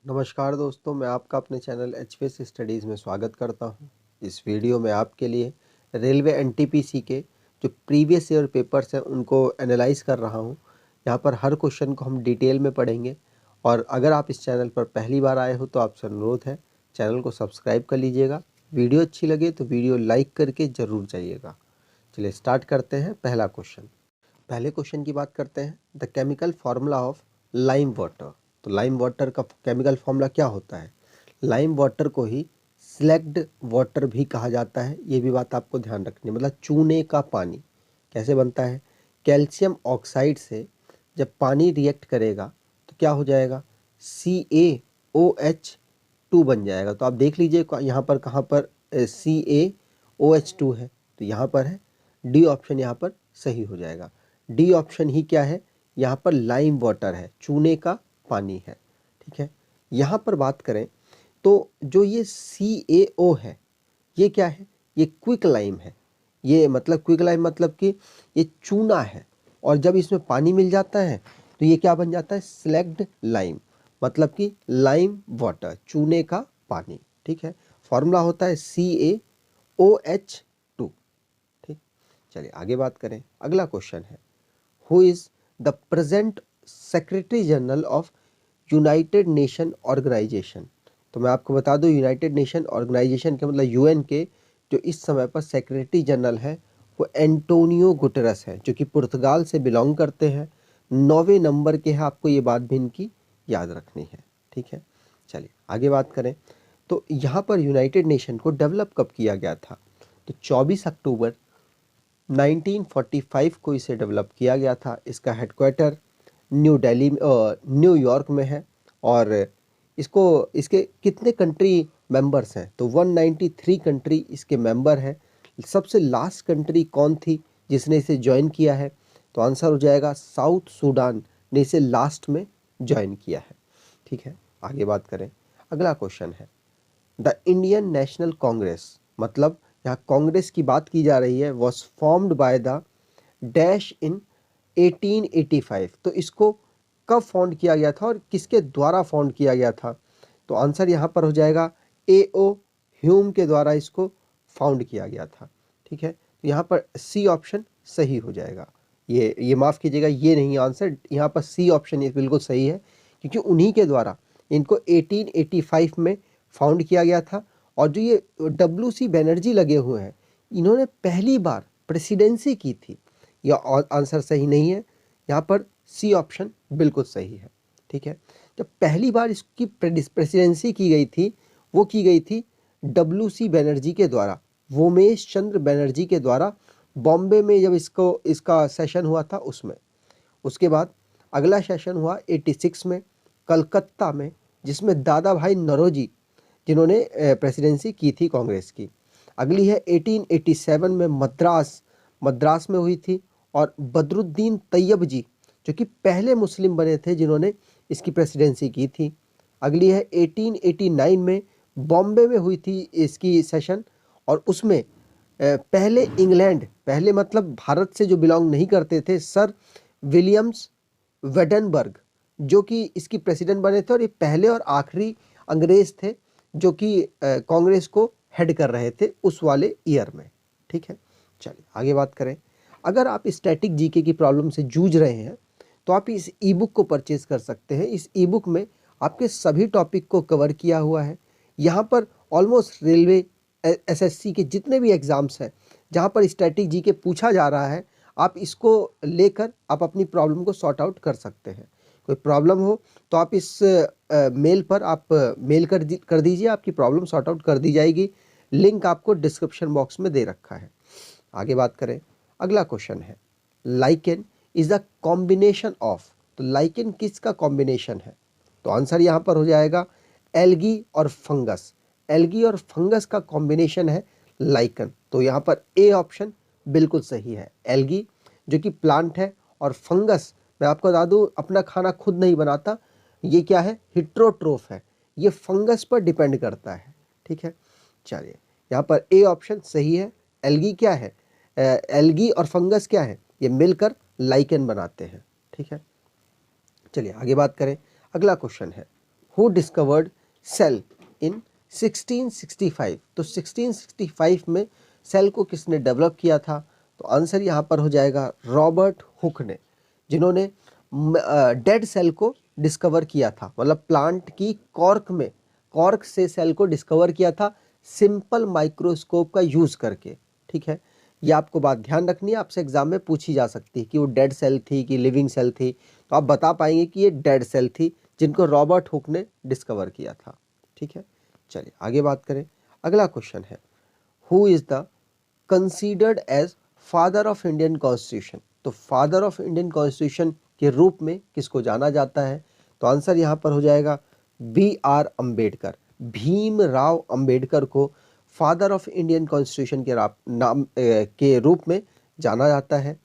नमस्कार दोस्तों, मैं आपका अपने चैनल एचपीएस स्टडीज़ में स्वागत करता हूं। इस वीडियो में आपके लिए रेलवे एनटीपीसी के जो प्रीवियस ईयर पेपर्स हैं उनको एनालाइज कर रहा हूं। यहां पर हर क्वेश्चन को हम डिटेल में पढ़ेंगे और अगर आप इस चैनल पर पहली बार आए हो तो आपसे अनुरोध है चैनल को सब्सक्राइब कर लीजिएगा। वीडियो अच्छी लगे तो वीडियो लाइक करके ज़रूर जाइएगा। चलिए स्टार्ट करते हैं। पहला क्वेश्चन, पहले क्वेश्चन की बात करते हैं। The chemical formula of lime water. तो लाइम वाटर का केमिकल फार्मूला क्या होता है? लाइम वाटर को ही स्लैग्ड वाटर भी कहा जाता है। ये भी बात आपको ध्यान रखनी है, मतलब चूने का पानी। कैसे बनता है? कैल्शियम ऑक्साइड से जब पानी रिएक्ट करेगा तो क्या हो जाएगा? CaOH2 बन जाएगा। तो आप देख लीजिए यहाँ पर कहाँ पर CaOH2 है, तो यहाँ पर है डी ऑप्शन, यहाँ पर सही हो जाएगा। डी ऑप्शन ही क्या है? यहाँ पर लाइम वाटर है, चूने का पानी है। ठीक है, यहाँ पर बात करें तो जो ये CaO है ये क्या है? ये क्विक लाइम है। ये मतलब क्विक लाइम मतलब कि ये चूना है और जब इसमें पानी मिल जाता है तो ये क्या बन जाता है? स्लैग्ड लाइम, मतलब कि लाइम वाटर, चूने का पानी। ठीक है, फॉर्मूला होता है CaOH2। ठीक, चलिए आगे बात करें। अगला क्वेश्चन है, who is the present Secretary General of United Nation Organisation. तो मैं आपको बता दूं, यूनाइटेड नेशन ऑर्गेनाइजेशन के मतलब यूएन के जो इस समय पर सेक्रेटरी जनरल है वो एंटोनियो गुटेरस है, जो कि पुर्तगाल से बिलोंग करते हैं। 9वें नंबर के हैं। आपको ये बात भी इनकी याद रखनी है। ठीक है, चलिए आगे बात करें। तो यहाँ पर यूनाइटेड नेशन को डेवलप कब किया गया था? तो 24 अक्टूबर 1945 को इसे डेवलप किया गया था। इसका हेडक्वार्टर न्यूयॉर्क में है। और इसके कितने कंट्री मेंबर्स हैं? तो 193 कंट्री इसके मेंबर हैं। सबसे लास्ट कंट्री कौन थी जिसने इसे ज्वाइन किया है? तो आंसर हो जाएगा साउथ सूडान ने इसे लास्ट में ज्वाइन किया है। ठीक है, आगे बात करें। अगला क्वेश्चन है, द इंडियन नेशनल कांग्रेस, मतलब यहाँ कांग्रेस की बात की जा रही है, was formed by the dash in 1885। तो इसको कब फाउंड किया गया था और किसके द्वारा फाउंड किया गया था? तो आंसर यहाँ पर हो जाएगा A.O. ह्यूम के द्वारा इसको फाउंड किया गया था। ठीक है, तो यहाँ पर सी ऑप्शन सही हो जाएगा। ये माफ़ कीजिएगा, ये नहीं आंसर, यहाँ पर सी ऑप्शन ये बिल्कुल सही है, क्योंकि उन्हीं के द्वारा इनको 1885 में फाउंड किया गया था। और जो ये WC बनर्जी लगे हुए हैं, इन्होंने पहली बार प्रेसिडेंसी की थी। यह आंसर सही नहीं है, यहाँ पर सी ऑप्शन बिल्कुल सही है। ठीक है, जब पहली बार इसकी प्रेसिडेंसी की गई थी वो की गई थी WC बनर्जी के द्वारा, वोमेश चंद्र बनर्जी के द्वारा, बॉम्बे में जब इसका सेशन हुआ था उसमें। उसके बाद अगला सेशन हुआ 86 में कलकत्ता में, जिसमें दादा भाई नौरोजी जिन्होंने प्रेसिडेंसी की थी कांग्रेस की। अगली है 1887 में मद्रास में हुई थी, और बदरुद्दीन तैयब जी जो कि पहले मुस्लिम बने थे जिन्होंने इसकी प्रेसिडेंसी की थी। अगली है 1889 में बॉम्बे में हुई थी इसकी सेशन, और उसमें पहले इंग्लैंड, पहले मतलब भारत से जो बिलोंग नहीं करते थे, सर विलियम्स वेडनबर्ग जो कि इसकी प्रेसिडेंट बने थे, और ये पहले और आखिरी अंग्रेज थे जो कि कांग्रेस को हेड कर रहे थे उस वाले ईयर में। ठीक है, चलिए आगे बात करें। अगर आप स्टैटिक जीके की प्रॉब्लम से जूझ रहे हैं तो आप इस ई बुक को परचेज कर सकते हैं। इस ई बुक में आपके सभी टॉपिक को कवर किया हुआ है। यहाँ पर ऑलमोस्ट रेलवे SSC के जितने भी एग्ज़ाम्स हैं जहाँ पर स्टैटिक जीके पूछा जा रहा है, आप इसको लेकर आप अपनी प्रॉब्लम को सॉर्ट आउट कर सकते हैं। कोई प्रॉब्लम हो तो आप इस मेल पर आप मेल कर दीजिए, आपकी प्रॉब्लम सॉर्ट आउट कर दी जाएगी। लिंक आपको डिस्क्रिप्शन बॉक्स में दे रखा है। आगे बात करें। अगला क्वेश्चन है, lichen is the combination of. तो लाइकेन किसका कॉम्बिनेशन है? तो आंसर यहाँ पर हो जाएगा एल्गी और फंगस। एल्गी और फंगस का कॉम्बिनेशन है लाइकन। तो यहाँ पर ए ऑप्शन बिल्कुल सही है। एल्गी जो कि प्लांट है, और फंगस मैं आपको बता दूँ अपना खाना खुद नहीं बनाता, ये क्या है? हिट्रोट्रोफ है, ये फंगस पर डिपेंड करता है। ठीक है, चलिए यहाँ पर ए ऑप्शन सही है। एल्गी क्या है? एल्गी और फंगस क्या है? ये मिलकर लाइकेन बनाते हैं। ठीक है, चलिए आगे बात करें। अगला क्वेश्चन है, हु डिस्कवर्ड सेल इन 1665? तो 1665 में सेल को किसने डेवलप किया था? तो आंसर यहाँ पर हो जाएगा रॉबर्ट हुक ने, जिन्होंने डेड सेल को डिस्कवर किया था, मतलब प्लांट की कॉर्क से सेल को डिस्कवर किया था सिंपल माइक्रोस्कोप का यूज करके। ठीक है, ये आपको बात ध्यान रखनी है, आपसे एग्जाम में पूछी जा सकती है कि वो डेड सेल थी कि लिविंग सेल थी, तो आप बता पाएंगे कि ये डेड सेल थी जिनको रॉबर्ट हुक ने डिस्कवर किया था। ठीक है, चलिए आगे बात करें। अगला क्वेश्चन है, who is the considered as father of Indian constitution? तो फादर ऑफ इंडियन कॉन्स्टिट्यूशन के रूप में किसको जाना जाता है? तो आंसर यहाँ पर हो जाएगा BR अम्बेडकर। भीमराव अंबेडकर को फादर ऑफ इंडियन कॉन्स्टिट्यूशन के नाम के रूप में जाना जाता है।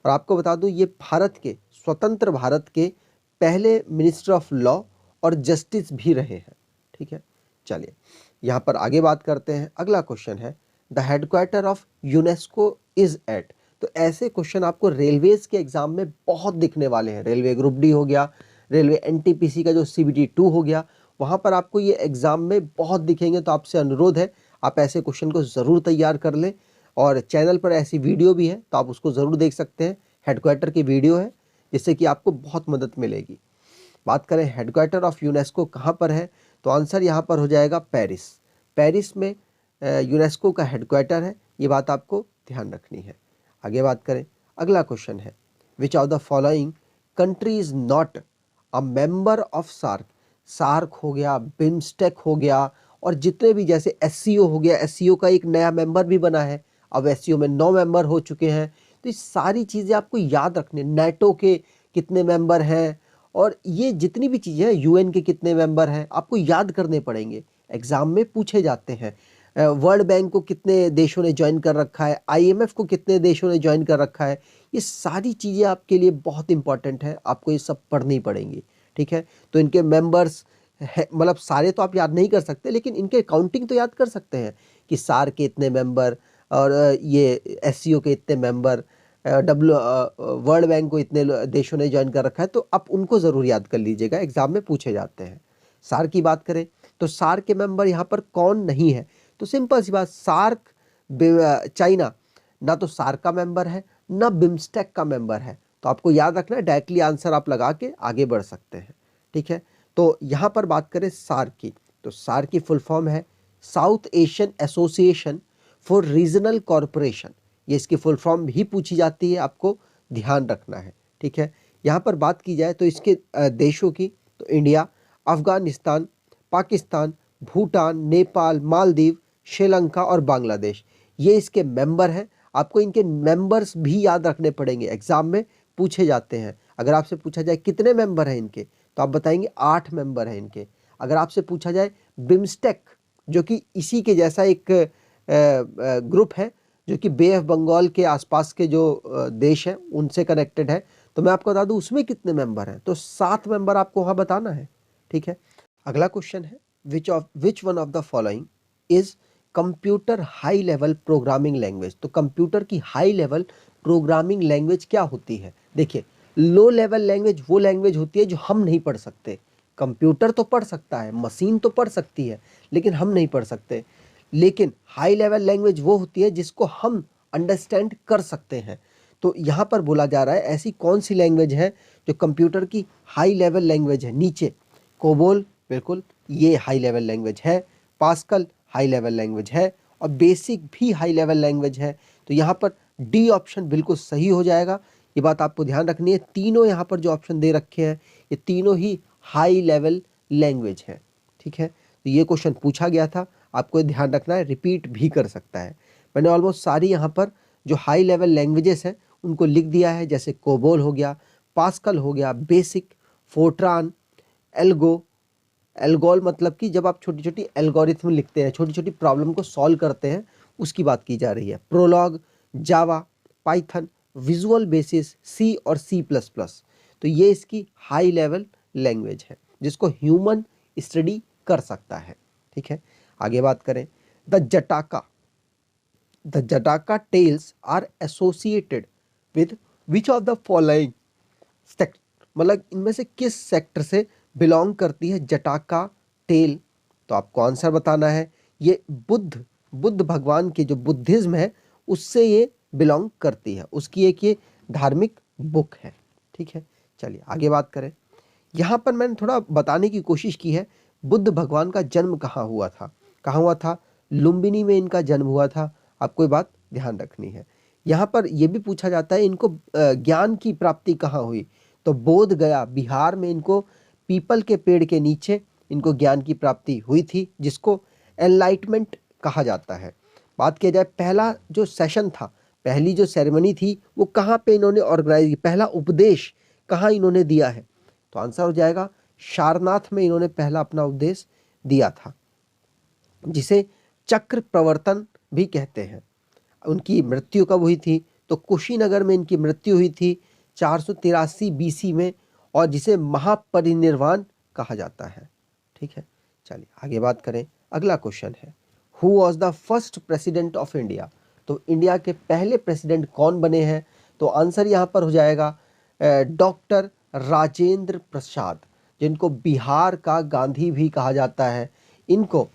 और आपको बता दूं, ये स्वतंत्र भारत के पहले मिनिस्टर ऑफ लॉ और जस्टिस भी रहे हैं। ठीक है, चलिए यहाँ पर आगे बात करते हैं। अगला क्वेश्चन है, the headquarter of UNESCO is at? तो ऐसे क्वेश्चन आपको रेलवेज के एग्जाम में बहुत दिखने वाले हैं। रेलवे ग्रुप डी हो गया, रेलवे NTPC का जो CBT 2 हो गया, वहाँ पर आपको ये एग्जाम में बहुत दिखेंगे। तो आपसे अनुरोध है, आप ऐसे क्वेश्चन को ज़रूर तैयार कर लें, और चैनल पर ऐसी वीडियो भी है तो आप उसको ज़रूर देख सकते हैं। हेडक्वार्टर की वीडियो है, जिससे कि आपको बहुत मदद मिलेगी। बात करें हेडक्वार्टर ऑफ यूनेस्को कहाँ पर है, तो आंसर यहाँ पर हो जाएगा पेरिस। पेरिस में यूनेस्को का हेडक्वार्टर है, ये बात आपको ध्यान रखनी है। आगे बात करें। अगला क्वेश्चन है, which of the following country is not a member of SAARC? SAARC हो गया, बिम्स्टेक हो गया, और जितने भी जैसे SCO हो गया, SCO का एक नया मेंबर भी बना है, अब SCO में 9 मेंबर हो चुके हैं। तो ये सारी चीज़ें आपको याद रखनी, नेटो के कितने मेंबर हैं, और ये जितनी भी चीज़ें हैं, UN के कितने मेंबर हैं, आपको याद करने पड़ेंगे, एग्जाम में पूछे जाते हैं। वर्ल्ड बैंक को कितने देशों ने ज्वाइन कर रखा है, IMF को कितने देशों ने ज्वाइन कर रखा है, ये सारी चीज़ें आपके लिए बहुत इंपॉर्टेंट है, आपको ये सब पढ़नी पड़ेंगी। ठीक है, तो इनके मेंबर्स मतलब सारे तो आप याद नहीं कर सकते, लेकिन इनके काउंटिंग तो याद कर सकते हैं कि सार के इतने मेंबर, और ये SCO के इतने मेंबर, वर्ल्ड बैंक को इतने देशों ने ज्वाइन कर रखा है, तो आप उनको ज़रूर याद कर लीजिएगा, एग्जाम में पूछे जाते हैं। सार की बात करें तो सार के मेंबर यहाँ पर कौन नहीं है? तो सिंपल सी बात, चाइना ना तो सार का मेंबर है, ना बिम्स्टेक का मेंबर है। तो आपको याद रखना है, डायरेक्टली आंसर आप लगा के आगे बढ़ सकते हैं। ठीक है, तो यहाँ पर बात करें सार की, तो सार की फुल फॉर्म है south Asian association for regional corporation. ये इसकी फुल फॉर्म भी पूछी जाती है, आपको ध्यान रखना है। ठीक है, यहाँ पर बात की जाए तो इसके देशों की, तो इंडिया, अफगानिस्तान, पाकिस्तान, भूटान, नेपाल, मालदीव, श्रीलंका और बांग्लादेश, ये इसके मेंबर हैं। आपको इनके मेंबर्स भी याद रखने पड़ेंगे, एग्जाम में पूछे जाते हैं। अगर आपसे पूछा जाए कितने मेंबर हैं इनके, तो आप बताएंगे 8 मेंबर हैं इनके। अगर आपसे पूछा जाए बिम्स्टेक, जो कि इसी के जैसा एक ग्रुप है, जो कि बे ऑफ बंगाल के आसपास के जो देश हैं उनसे कनेक्टेड है, तो मैं आपको बता दूं उसमें कितने मेंबर हैं, तो 7 मेंबर आपको वहाँ बताना है। ठीक है, अगला क्वेश्चन है, which one of the following is computer high level programming language? तो कंप्यूटर की हाई लेवल प्रोग्रामिंग लैंग्वेज क्या होती है? देखिए, लो लेवल लैंग्वेज वो लैंग्वेज होती है जो हम नहीं पढ़ सकते। कंप्यूटर तो पढ़ सकता है, मशीन तो पढ़ सकती है, लेकिन हम नहीं पढ़ सकते। लेकिन हाई लेवल लैंग्वेज वो होती है जिसको हम अंडरस्टैंड कर सकते हैं। तो यहाँ पर बोला जा रहा है ऐसी कौन सी लैंग्वेज है जो कंप्यूटर की हाई लेवल लैंग्वेज है? नीचे कोबोल, बिल्कुल ये हाई लेवल लैंग्वेज है, पास्कल हाई लेवल लैंग्वेज है, और बेसिक भी हाई लेवल लैंग्वेज है। तो यहाँ पर डी ऑप्शन बिल्कुल सही हो जाएगा। ये बात आपको ध्यान रखनी है, तीनों यहाँ पर जो ऑप्शन दे रखे हैं ये तीनों ही हाई लेवल लैंग्वेज है। ठीक है, तो ये क्वेश्चन पूछा गया था, आपको ध्यान रखना है, रिपीट भी कर सकता है। मैंने ऑलमोस्ट सारी यहाँ पर जो हाई लेवल लैंग्वेजेस हैं उनको लिख दिया है, जैसे कोबोल हो गया, पास्कल हो गया, बेसिक, फोर्ट्रान, एल्गो। एल्गोल मतलब कि जब आप छोटी छोटी एल्गोरिथम लिखते हैं, छोटी छोटी प्रॉब्लम को सॉल्व करते हैं, उसकी बात की जा रही है। प्रोलॉग, जावा, पाइथन, विजुअल बेसिस, सी और C++। तो ये इसकी हाई लेवल लैंग्वेज है जिसको ह्यूमन स्टडी कर सकता है। ठीक है, आगे बात करें। The Jataka tales are associated with which of the following sector? मतलब इनमें से किस सेक्टर से बिलोंग करती है जटाका टेल? तो आपको आंसर बताना है। ये बुद्ध भगवान के जो बुद्धिज्म है उससे ये बिलोंग करती है, उसकी एक ये धार्मिक बुक है। ठीक है, चलिए आगे बात करें। यहाँ पर मैंने थोड़ा बताने की कोशिश की है बुद्ध भगवान का जन्म कहाँ हुआ था। कहाँ हुआ था? लुम्बिनी में इनका जन्म हुआ था। आपको ये बात ध्यान रखनी है। यहाँ पर यह भी पूछा जाता है इनको ज्ञान की प्राप्ति कहाँ हुई? तो बोध गया बिहार में इनको पीपल के पेड़ के नीचे इनको ज्ञान की प्राप्ति हुई थी, जिसको एनलाइटमेंट कहा जाता है। बात किया जाए पहला जो सेशन था, पहली जो सेरेमनी थी वो कहाँ पे इन्होंने ऑर्गेनाइज की, पहला उपदेश कहाँ इन्होंने दिया है? तो आंसर हो जाएगा सारनाथ में इन्होंने पहला अपना उपदेश दिया था, जिसे चक्र प्रवर्तन भी कहते हैं। उनकी मृत्यु कब हुई थी? तो कुशीनगर में इनकी मृत्यु हुई थी 483 बीसी में, और जिसे महापरिनिर्वाण कहा जाता है। ठीक है, चलिए आगे बात करें। अगला क्वेश्चन है who was the first president of India? तो इंडिया के पहले प्रेसिडेंट कौन बने हैं? तो आंसर यहाँ पर हो जाएगा डॉक्टर राजेंद्र प्रसाद, जिनको बिहार का गांधी भी कहा जाता है। इनको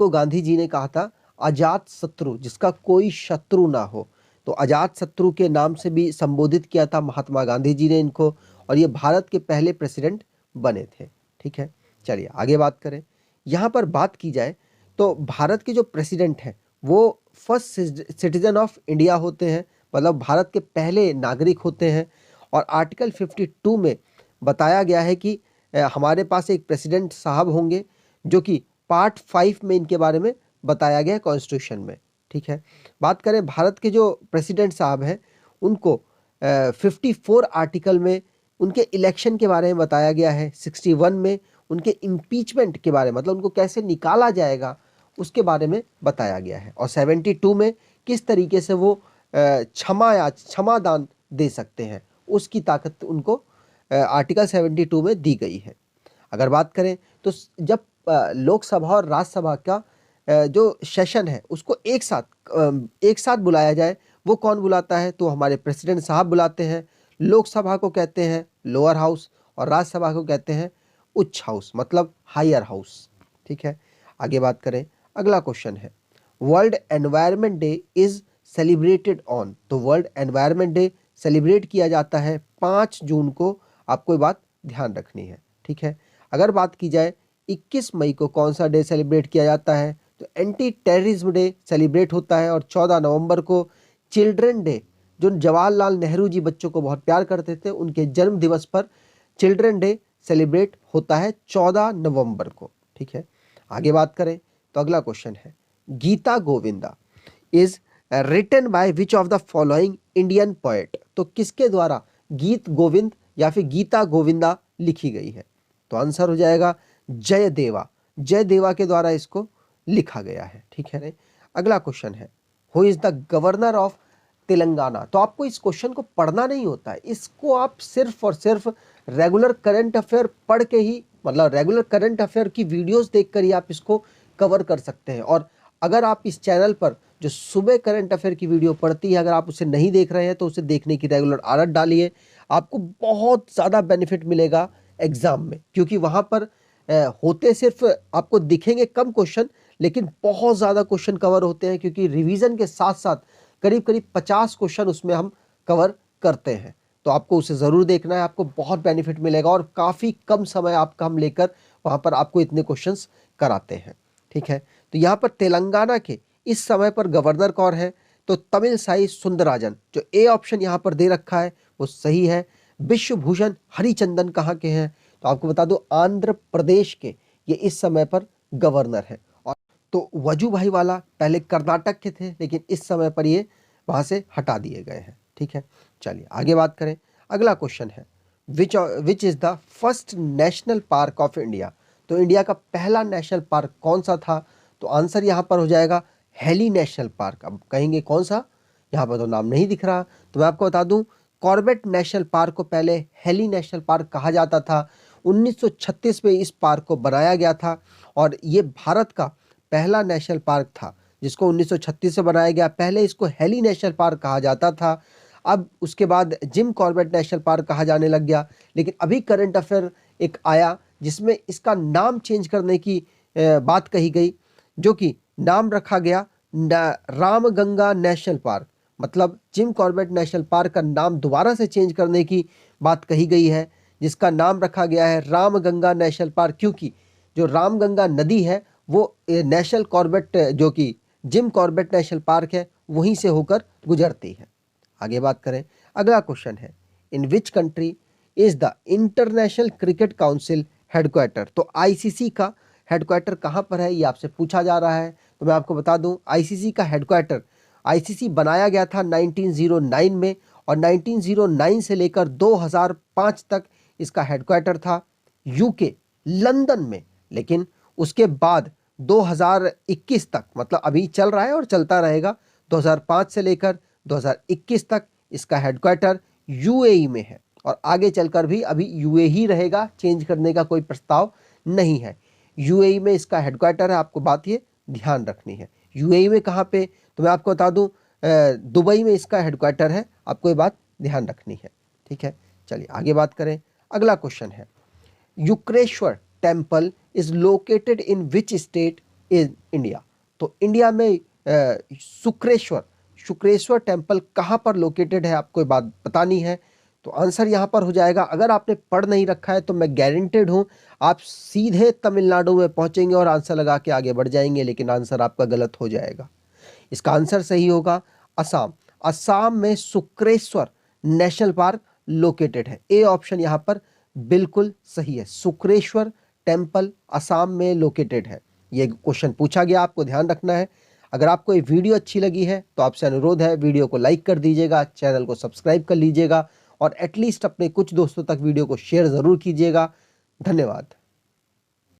गांधी जी ने कहा था अजात शत्रु, जिसका कोई शत्रु ना हो। तो अजात शत्रु के नाम से भी संबोधित किया था महात्मा गांधी जी ने इनको, और ये भारत के पहले प्रेसिडेंट बने थे। ठीक है, चलिए आगे बात करें। यहाँ पर बात की जाए तो भारत के जो प्रेसिडेंट हैं वो फर्स्ट सिटीजन ऑफ इंडिया होते हैं, मतलब भारत के पहले नागरिक होते हैं। और आर्टिकल 52 में बताया गया है कि हमारे पास एक प्रेसिडेंट साहब होंगे, जो कि पार्ट 5 में इनके बारे में बताया गया है कॉन्स्टिट्यूशन में। ठीक है, बात करें भारत के जो प्रेसिडेंट साहब हैं उनको 54 आर्टिकल में उनके इलेक्शन के बारे में बताया गया है। 61 में उनके इम्पीचमेंट के बारे में, मतलब उनको कैसे निकाला जाएगा उसके बारे में बताया गया है। और 72 में किस तरीके से वो क्षमादान दे सकते हैं उसकी ताकत उनको आर्टिकल 72 में दी गई है। अगर बात करें तो जब लोकसभा और राज्यसभा का जो सेशन है उसको एक साथ बुलाया जाए, वो कौन बुलाता है? तो हमारे प्रेसिडेंट साहब बुलाते हैं। लोकसभा को कहते हैं लोअर हाउस और राज्यसभा को कहते हैं उच्च हाउस, मतलब हायर हाउस। ठीक है, आगे बात करें। अगला क्वेश्चन है world environment day is celebrated on? तो वर्ल्ड एनवायरनमेंट डे सेलिब्रेट किया जाता है 5 जून को। आपको ये बात ध्यान रखनी है। ठीक है, अगर बात की जाए 21 मई को कौन सा डे सेलिब्रेट किया जाता है? तो एंटी टेररिज्म डे सेलिब्रेट होता है। और 14 नवंबर को चिल्ड्रन डे, जो जवाहरलाल नेहरू जी बच्चों को बहुत प्यार करते थे, उनके जन्म दिवस पर चिल्ड्रन डे सेलिब्रेट होता है 14 नवंबर को। ठीक है, आगे बात करें तो अगला क्वेश्चन है Gita Govinda is written by which of the following Indian poet? तो किसके द्वारा गीत गोविंद या फिर गीता गोविंदा लिखी गई है? तो आंसर हो जाएगा जयदेवा के द्वारा इसको लिखा गया है। ठीक है, अगला क्वेश्चन है who is the governor of Telangana? तो आपको इस क्वेश्चन को पढ़ना नहीं होता है, इसको आप सिर्फ और सिर्फ रेगुलर करंट अफेयर पढ़ के ही, मतलब रेगुलर करंट अफेयर की वीडियोस देखकर ही आप इसको कवर कर सकते हैं। और अगर आप इस चैनल पर जो सुबह करंट अफेयर की वीडियो पढ़ती है, अगर आप उसे नहीं देख रहे हैं तो उसे देखने की रेगुलर आदत डालिए। आपको बहुत ज़्यादा बेनिफिट मिलेगा एग्जाम में, क्योंकि वहाँ पर होते सिर्फ आपको दिखेंगे कम क्वेश्चन, लेकिन बहुत ज़्यादा क्वेश्चन कवर होते हैं, क्योंकि रिवीजन के साथ साथ करीब 50 क्वेश्चन उसमें हम कवर करते हैं। तो आपको उसे ज़रूर देखना है, आपको बहुत बेनिफिट मिलेगा। और काफ़ी कम समय आपका हम लेकर वहाँ पर आपको इतने क्वेश्चंस कराते हैं। ठीक है, तो यहाँ पर तेलंगाना के इस समय पर गवर्नर कौन है? तो तमिल साई सुंदरराजन, जो ए ऑप्शन यहाँ पर दे रखा है वो सही है। विश्व भूषण हरिचंदन कहाँ के हैं? तो आपको बता दो आंध्र प्रदेश के ये इस समय पर गवर्नर है। और तो वजूभाई वाला पहले कर्नाटक के थे, लेकिन इस समय पर ये वहाँ से हटा दिए गए हैं। ठीक है, चलिए आगे बात करें। अगला क्वेश्चन है which is the first national park of India? तो इंडिया का पहला नेशनल पार्क कौन सा था? तो आंसर यहाँ पर हो जाएगा हेली नेशनल पार्क। अब कहेंगे कौन सा, यहाँ पर तो नाम नहीं दिख रहा, तो मैं आपको बता दूं कॉर्बेट नेशनल पार्क को पहले हेली नेशनल पार्क कहा जाता था। 1936 में इस पार्क को बनाया गया था, और ये भारत का पहला नेशनल पार्क था जिसको 1936 से बनाया गया। पहले इसको हेली नेशनल पार्क कहा जाता था, अब उसके बाद जिम कॉर्बेट नेशनल पार्क कहा जाने लग गया। लेकिन अभी करंट अफेयर एक आया जिसमें इसका नाम चेंज करने की बात कही गई, जो कि नाम रखा गया रामगंगा नेशनल पार्क। मतलब जिम कॉर्बेट नेशनल पार्क का नाम दोबारा से चेंज करने की बात कही गई है, जिसका नाम रखा गया है रामगंगा नेशनल पार्क, क्योंकि जो रामगंगा नदी है वो नेशनल कॉर्बेट जो कि जिम कॉर्बेट नेशनल पार्क है वहीं से होकर गुजरती है। आगे बात करें, अगला क्वेश्चन है, in which country is the international cricket council headquarter. तो आईसीसी का हेडक्वार्टर कहाँ पर है ये आपसे पूछा जा रहा है। तो मैं आपको बता दूं, आईसीसी का हेडक्वार्टर, आईसीसी बनाया गया था 1909 में, और 1909 से लेकर 2005 तक इसका हेडक्वार्टर था यूके लंदन में। लेकिन उसके बाद 2021 तक, मतलब अभी चल रहा है और चलता रहेगा, 2005 से लेकर 2021 तक इसका हेडक्वार्टर यूएई में है, और आगे चलकर भी अभी यूएई ही रहेगा, चेंज करने का कोई प्रस्ताव नहीं है। यूएई में इसका हेडक्वार्टर है, आपको बात ये ध्यान रखनी है। यूएई में कहाँ पे, तो मैं आपको बता दूं दुबई में इसका हेडक्वार्टर है, आपको ये बात ध्यान रखनी है। ठीक है, चलिए आगे बात करें। अगला क्वेश्चन है, Yukreshwar temple is located in which state in India. तो इंडिया में शुक्रेश्वर टेम्पल कहाँ पर लोकेटेड है, आपको ये बात बतानी है। तो आंसर यहाँ पर हो जाएगा, अगर आपने पढ़ नहीं रखा है तो मैं गारंटेड हूँ आप सीधे तमिलनाडु में पहुंचेंगे और आंसर लगा के आगे बढ़ जाएंगे, लेकिन आंसर आपका गलत हो जाएगा। इसका आंसर सही होगा असम। असम में शुक्रेश्वर नेशनल पार्क लोकेटेड है। ए ऑप्शन यहाँ पर बिल्कुल सही है, शुक्रेश्वर टेम्पल असम में लोकेटेड है। ये क्वेश्चन पूछा गया, आपको ध्यान रखना है। अगर आपको ये वीडियो अच्छी लगी है तो आपसे अनुरोध है, वीडियो को लाइक कर दीजिएगा, चैनल को सब्सक्राइब कर लीजिएगा, और एटलीस्ट अपने कुछ दोस्तों तक वीडियो को शेयर ज़रूर कीजिएगा। धन्यवाद।